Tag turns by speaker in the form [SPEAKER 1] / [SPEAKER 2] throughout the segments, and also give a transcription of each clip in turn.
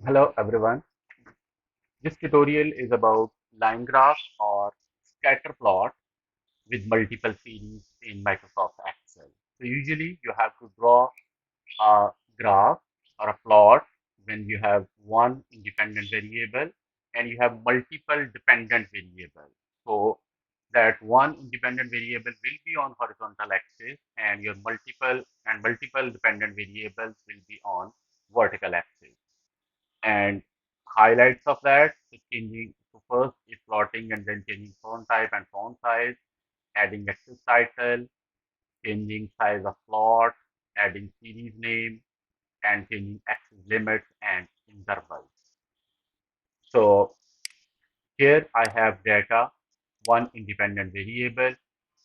[SPEAKER 1] Hello everyone. This tutorial is about line graph or scatter plot with multiple series in Microsoft Excel. So usually you have to draw a graph or a plot when you have one independent variable and you have multiple dependent variables. So that one independent variable will be on horizontal axis and your multiple dependent variables will be on vertical axis. And highlights of that is changing. So first is plotting and then changing font type and font size, adding axis title, changing size of plot, adding series name, and changing axis limits and intervals. So here I have data, one independent variable,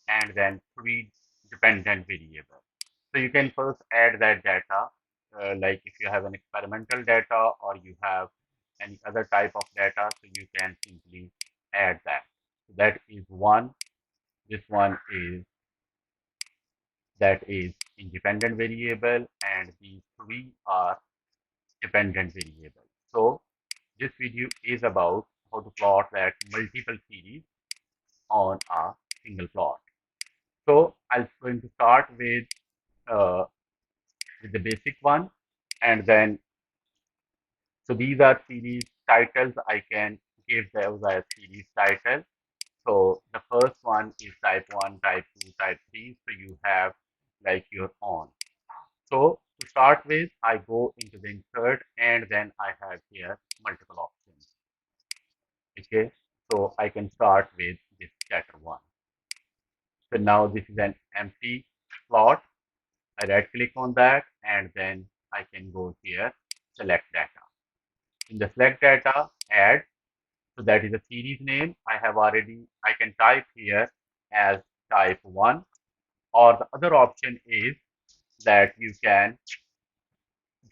[SPEAKER 1] and then three dependent variables. So you can first add that data, like if you have an experimental data or you have any other type of data, so you can simply add that. So that is one. This one is that is independent variable, and these three are dependent variables. So this video is about how to plot that multiple series on a single plot. So I'm going to start uh, with the basic one, and then so these are series titles. I can give those as series title. So the first one is type 1, type 2, type 3. So you have like your own. So to start with, I go into the insert and then I have here multiple options. Okay, so I can start with this scatter one. So now this is an empty plot. I right click on that and then I can go here, select data. In the select data, add. So that is a series name. I can type here as type 1, or the other option is that you can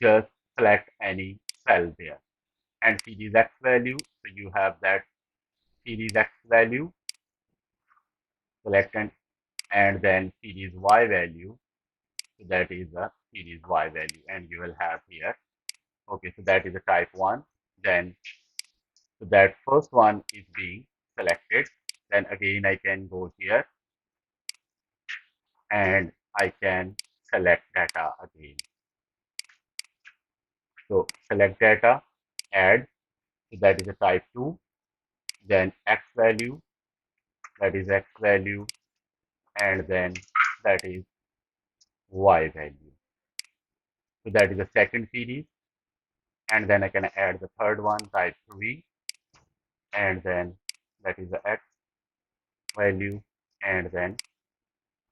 [SPEAKER 1] just select any cell there and series X value. So you have that series X value, select and then series Y value. So that is a series Y value and you will have here. Okay, so that is a type 1. Then so that first one is being selected. Then again, I can go here and I can select data again. So select data, add, so that is a type 2, then X value, that is X value, and then that is Y value. So that is the second series, and then I can add the third one, type 3, and then that is the X value, and then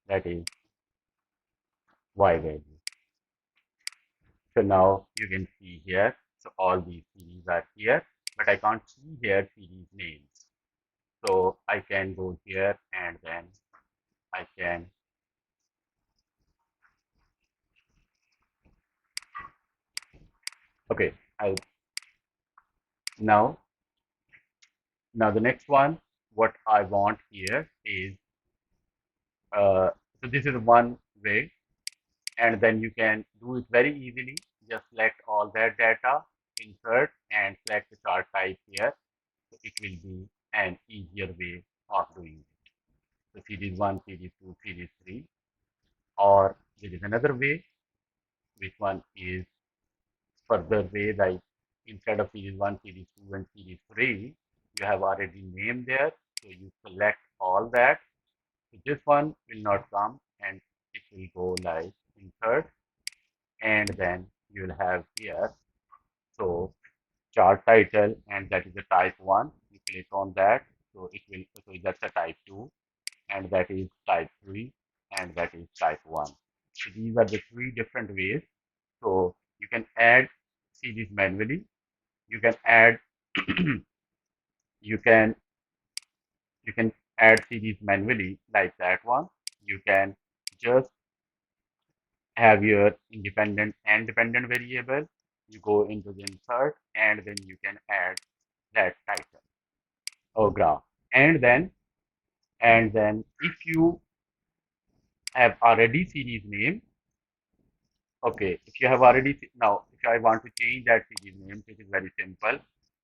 [SPEAKER 1] that is Y value. So now you can see here, so all these series are here, but I can't see here series names. So I can go here and then I can, okay, I now, now the next one, what I want here is, so this is one way, and then you can do it very easily. Just select all that data, insert, and select the chart type here. So it will be an easier way of doing it. So series 1, series 2, series 3, or there is another way, which one is further way, like instead of series 1, series 2, and series 3, you have already named there. So you select all that. So this one will not come and it will go like insert, and then you will have here. So chart title, and that is a type 1. You click on that. So it will, so that's a type 2, and that is type 3, and that is type 1. So these are the three different ways. So you can add series manually. You can add you can you can add series manually like that one. You can just have your independent and dependent variable. You go into the insert and then you can add that title or graph. And then if you have already series name, okay, if you have already now if I want to change that series name, it is very simple.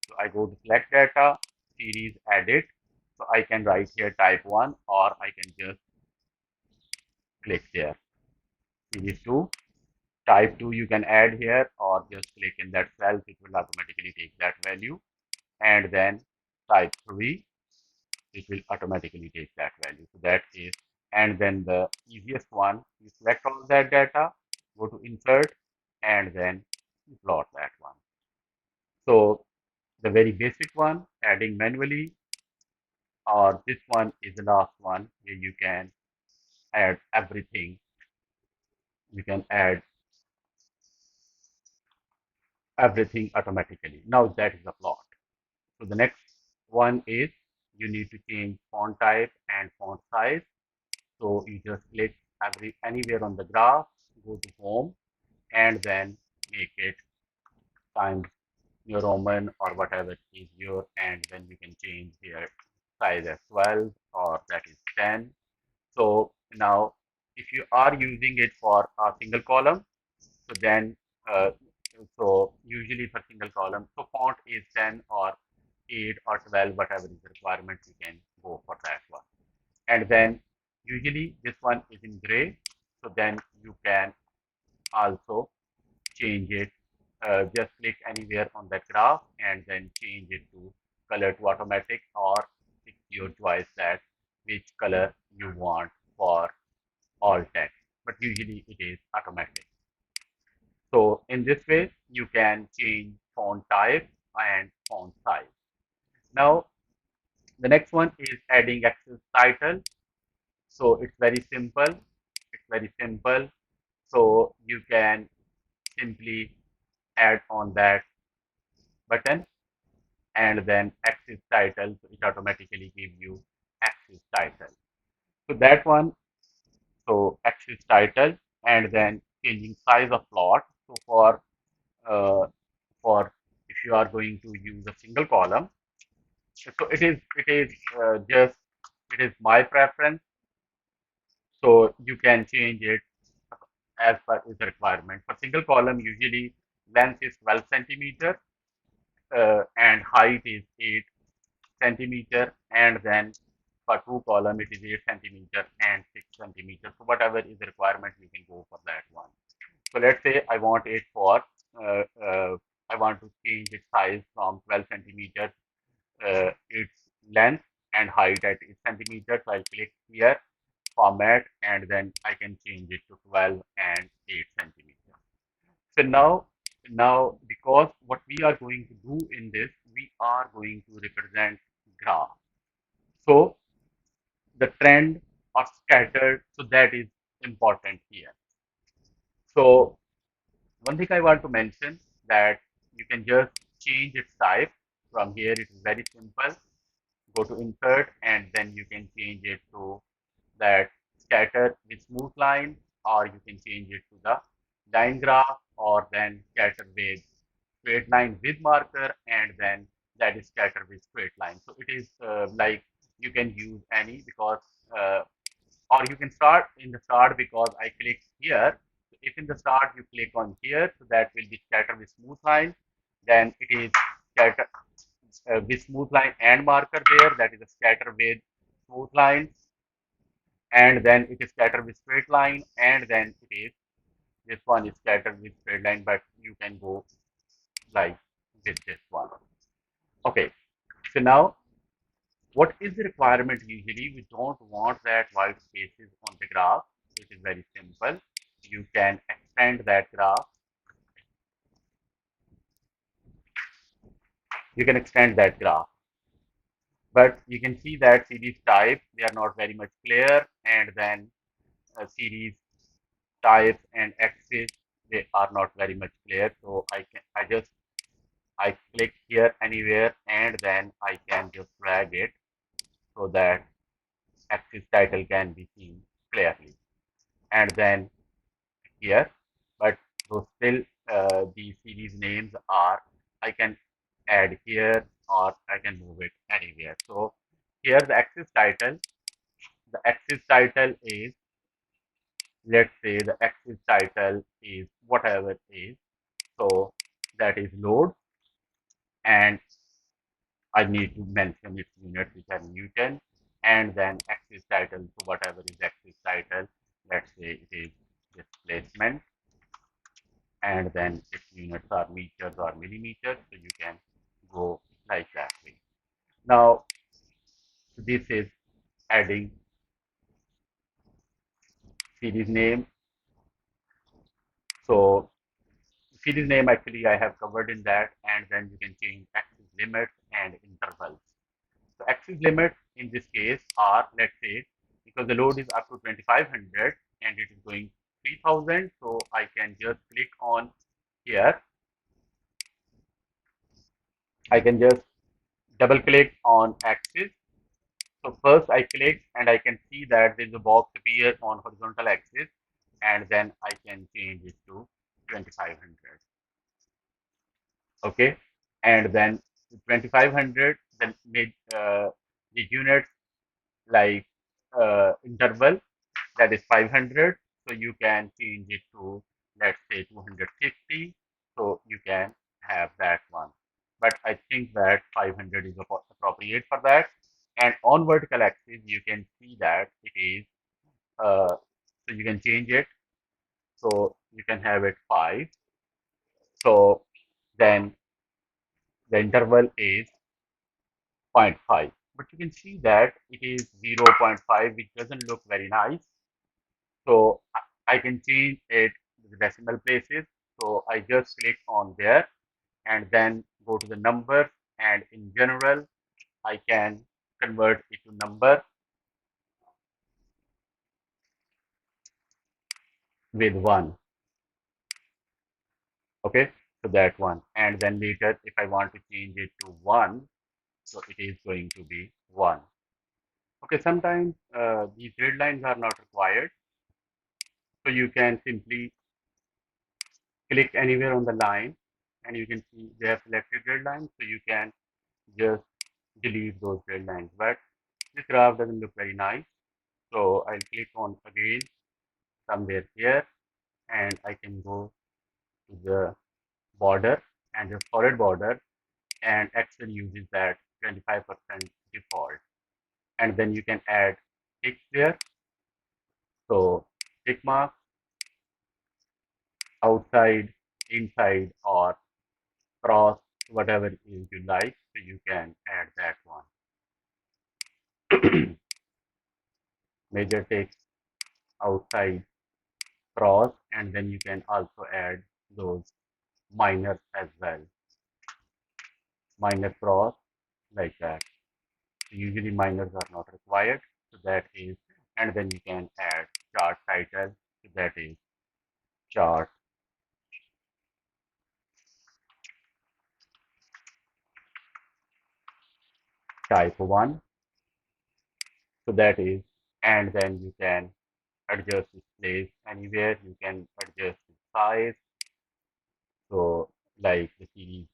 [SPEAKER 1] So I go to select data, series, edit. So I can write here type 1, or I can just click there. Series 2, type 2 you can add here, or just click in that cell, it will automatically take that value. And then type 3, it will automatically take that value. So that is, and then the easiest one, you select all that data, go to insert, and then you plot that one. So the very basic one, adding manually, or this one is the last one where you can add everything. You can add everything automatically. Now that is a plot. So the next one is you need to change font type and font size. So you just click anywhere on the graph, go to home, and then make it Times New Roman or whatever is your, and then we can change here size as 12, or that is 10. So now if you are using it for a single column, so then uh, so usually for single column, so font is 10 or 8 or 12, whatever is the requirement, you can go for that one. And then usually this one is in gray, so then you can also change it. Just click anywhere on that graph and then change it to color to automatic, or it's your choice that which color you want for all text, but usually it is automatic. So in this way you can change font type and font size. Now the next one is adding access title. So it's very simple. It's very simple. So you can simply add on that button and then access title. So it automatically gives you access title. So that one, so access title, and then changing size of plot. So uh, for if you are going to use a single column, so it is just it is my preference. So you can change it as per its requirement. For single column, usually length is 12 centimeter, and height is 8 centimeter, and then for two column it is 8 centimeter and 6 centimeter. So whatever is the requirement, you can go for that one. So let's say I want it for I want to change its size from 12 centimeter, its length and height at 8 centimeters. So I'll click here, format, and then I can change it to 12 and 8 centimeters. So now because what we are going to do in this, we are going to represent graph. So the trend or scattered, so that is important here. So one thing I want to mention, that you can just change its type from here. It is very simple. Go to insert, and then you can change it to that scatter with smooth line, or you can change it to the line graph, or then scatter with straight line with marker, and then that is scatter with straight line. So it is like you can use any, because uh, or you can start in the start, because I click here. So if in the start you click on here, so that will be scatter with smooth line. Then it is scatter with smooth line and marker there. That is a scatter with smooth line, and then it is scatter with straight line, and then it is this one is scattered with straight line, but you can go like with this one. Okay, so now what is the requirement? Usually we don't want that white spaces on the graph. It is very simple. You can extend that graph. You can extend that graph, but you can see that series type, they are not very much clear, and then series types and axis, they are not very much clear. So I click here anywhere, and then I can just drag it so that axis title can be seen clearly. And then here, but so still the series names are, I can add here, or I can move it anywhere. So here the axis title is, let's say the axis title is whatever it is. So that is load, and I need to mention its units, which are Newton, and then axis title. So whatever is axis title, let's say it is displacement, and then its units are meters or millimeters. So you can go like that way. Now this is adding series name. So series name actually I have covered in that, and then you can change axis limits and intervals. So axis limits in this case are, let's say, because the load is up to 2500 and it is going 3000, so I can just click on here. I can just double click on axis. So first I click and I can see that there is a box appear on horizontal axis, and then I can change it to 2500. Okay, and then 2500, the units like interval, that is 500. So you can change it to, let's say, 250. So you can have that one. But I think that 500 is appropriate for that. And on vertical axis, you can see that it is, so you can change it. So you can have it 5. So then the interval is 0.5. But you can see that it is 0.5, which doesn't look very nice. So I can change it to the decimal places. So I just click on there and then go to the number, and in general I can convert it to number with 1. Okay, so that one, and then later if I want to change it to 1, so it is going to be 1. Okay, sometimes these grid lines are not required, so you can simply click anywhere on the line and you can see they have selected grid lines, so you can just delete those grid lines. But this graph doesn't look very nice, so I'll click on again somewhere here, and I can go to the border and the solid border, and Excel uses that 25% default, and then you can add ticks there. So tick mark, outside, inside, or cross, whatever it is you like, so you can add that one. Major text, outside, cross, and then you can also add those minors as well. Minor cross, like that. So usually minors are not required, so that is, and then you can add chart title, so that is chart type 1, so that is, and then you can adjust its place anywhere. You can adjust the size, so like the series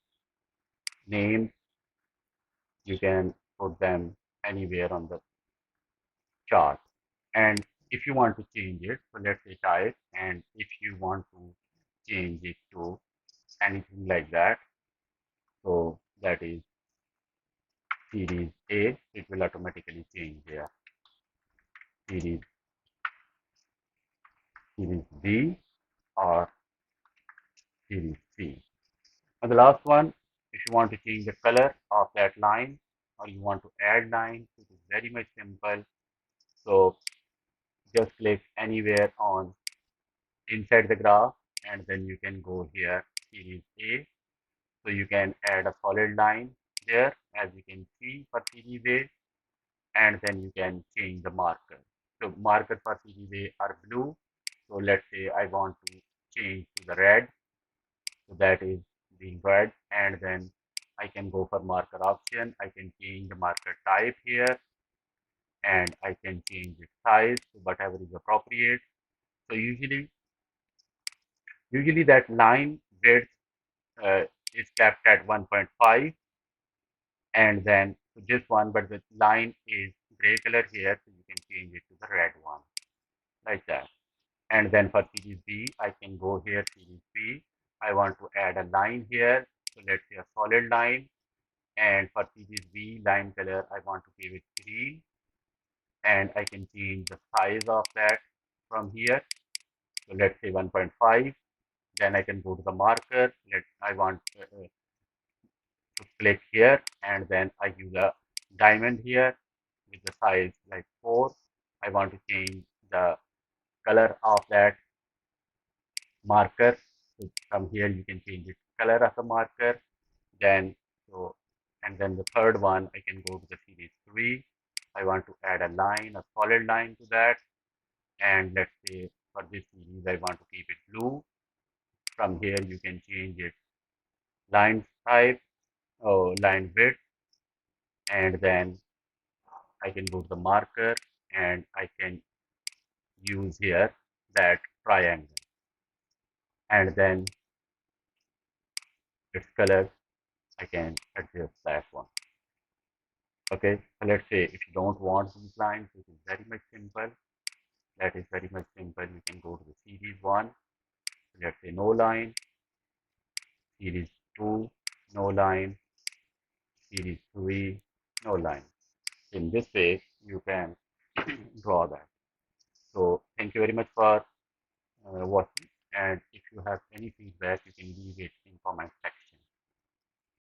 [SPEAKER 1] names, you can put them anywhere on the chart. And if you want to change it, so let's say type, and if you want to change it to anything like that, so that is series A, it will automatically change here. Series B or series C. And the last one, if you want to change the color of that line or you want to add line, it is very much simple. So just click anywhere on inside the graph, and then you can go here, series A. So you can add a solid line there, as you can see for series A, and then you can change the marker. So marker for series A are blue. So let's say I want to change to the red. So that is being red, and then I can go for marker option. I can change the marker type here, and I can change its size to whatever is appropriate. So usually that line width uh, is kept at 1.5, and then this one, but the line is gray color here, so you can change it to the red one, like that. And then for series B, I can go here, series B, I want to add a line here. So let's say a solid line. And for series B line color, I want to give it green. And I can change the size of that from here. So let's say 1.5. Then I can go to the marker. I want to click here, and then I use a diamond here with the size like 4. I want to change the color of that marker. So from here you can change the color of the marker. Then so and then the third one I can go to the series 3. I want to add a line, a solid line to that. And let's say for this series I want to keep it blue. From here you can change it line type or line width, and then I can go to the marker and I can use here that triangle, and then its color I can adjust that one. Okay, so let's say if you don't want these lines, it is very much simple. That is very much simple. You can go to the series 1. Let's say no line. Series 2, no line. Series 3, no line. In this way, you can draw that. So thank you very much for watching. And if you have any feedback, you can leave it in comment section.